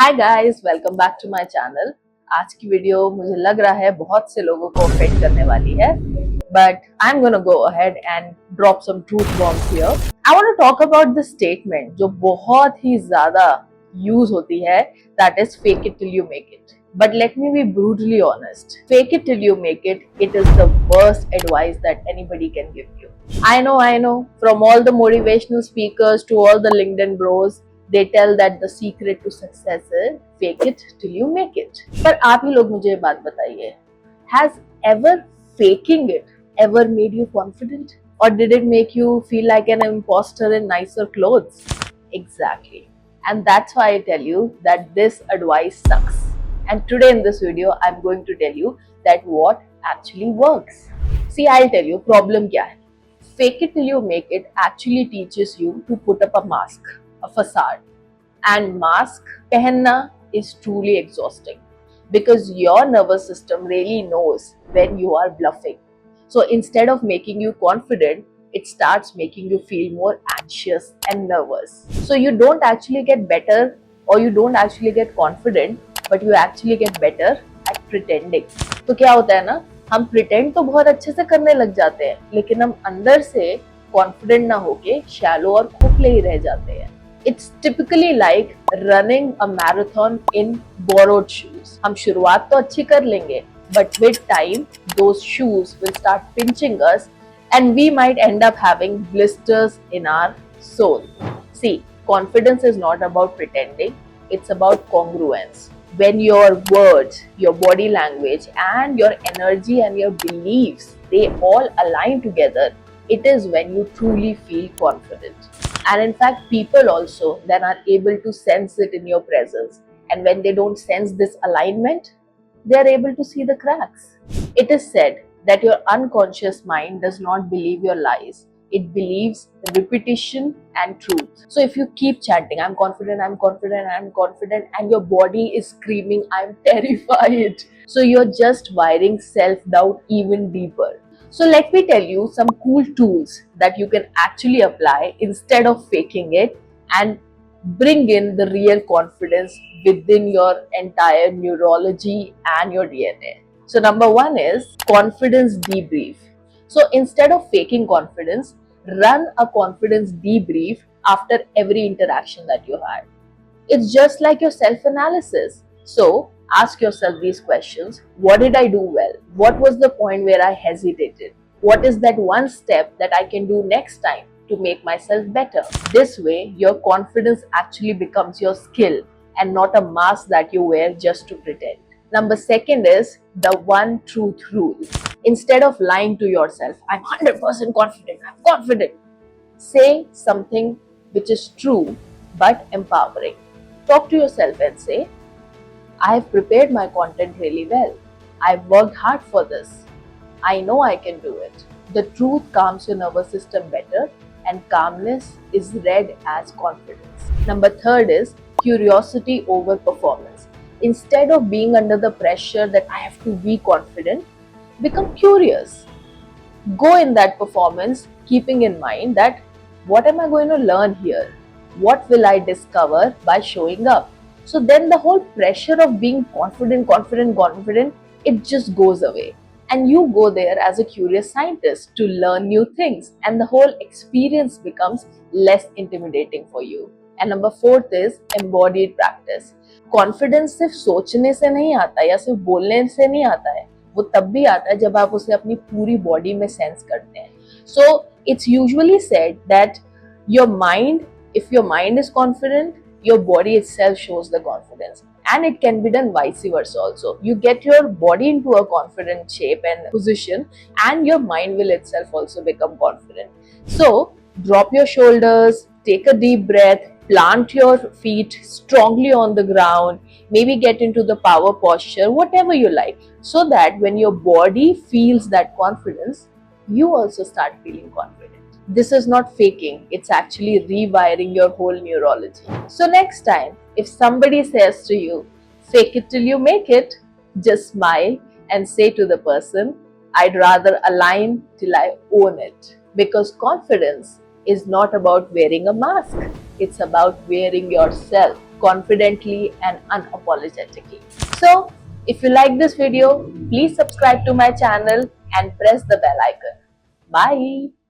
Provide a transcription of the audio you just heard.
Hi guys, welcome back to my channel. आज की video मुझे लग रहा है बहुत से लोगों को ऑफेंड करने वाली है, but I am gonna go ahead and drop some truth bombs here. I want to talk about the statement जो बहुत ही ज्यादा यूज होती है, that is fake it till you make it. But let me be brutally honest. Fake it till you make it. It is the worst advice that anybody can give you. I know. From all the motivational speakers to all the LinkedIn bros, they tell that the secret to success is fake it till you make it. पर आप ही लोग मुझे ये बात बताइए, has ever faking it ever made you confident? Or did it make you feel like an imposter in nicer clothes? Exactly. And that's why I tell you that this advice sucks. And today in this video, I'm going to tell you that what actually works. See, I'll tell you problem kya hai. Fake it till you make it actually teaches you to put up a mask, a facade. And mask pehenna is truly exhausting because your nervous system really knows when you are bluffing. So instead of making you confident, it starts making you feel more anxious and nervous. So you don't actually get better or you don't actually get confident, but you actually get better at pretending. तो क्या होता है ना, हम pretend तो बहुत अच्छे से करने लग जाते हैं, लेकिन हम अंदर से कॉन्फिडेंट ना होके शैलो और खोखले ही रह जाते हैं. It's typically like running a marathon in borrowed shoes. हम शुरुआत तो अच्छी कर लेंगे, but with time, those shoes will start pinching us and we might end up having blisters in our soul. See, confidence is not about pretending, it's about congruence. When your words, your body language, and your energy and your beliefs, they all align together, it is when you truly feel confident. And in fact, people also then are able to sense it in your presence. And when they don't sense this alignment, they are able to see the cracks. It is said that your unconscious mind does not believe your lies. It believes repetition and truth. So if you keep chanting, I'm confident, I'm confident, I'm confident, and your body is screaming, I'm terrified. So you're just wiring self-doubt even deeper. So let me tell you some cool tools that you can actually apply instead of faking it and bring in the real confidence within your entire neurology and your DNA. So number one is confidence debrief. So instead of faking confidence, run a confidence debrief after every interaction that you had. It's just like your self-analysis. So ask yourself these questions. What did I do well? What was the point where I hesitated? What is that one step that I can do next time to make myself better? This way, your confidence actually becomes your skill and not a mask that you wear just to pretend. Number second is the one truth rule. Instead of lying to yourself, I'm 100% confident, I'm confident. Say something which is true but empowering. Talk to yourself and say, I have prepared my content really well. I've worked hard for this. I know I can do it. The truth calms your nervous system better, and calmness is read as confidence. Number third is curiosity over performance. Instead of being under the pressure that I have to be confident, become curious. Go in that performance, keeping in mind that what am I going to learn here? What will I discover by showing up? So then the whole pressure of being confident, it just goes away. And you go there as a curious scientist to learn new things, and the whole experience becomes less intimidating for you. And number fourth is embodied practice. Confidence सिर्फ सोचने से नहीं आता या सिर्फ बोलने से नहीं आता है, वो तब भी आता है जब आप उसे अपनी पूरी बॉडी में सेंस करते हैं. So it's usually said that your mind, if your mind is confident, your body itself shows the confidence. And it can be done vice versa also. You get your body into a confident shape and position, and your mind will itself also become confident. So drop your shoulders, take a deep breath, plant your feet strongly on the ground, maybe get into the power posture, whatever you like, so that when your body feels that confidence, you also start feeling confident. This is not faking, it's actually rewiring your whole neurology. So next time, if somebody says to you, fake it till you make it, just smile and say to the person, I'd rather align till I own it. Because confidence is not about wearing a mask, it's about wearing yourself confidently and unapologetically. So, if you like this video, please subscribe to my channel and press the bell icon. Bye.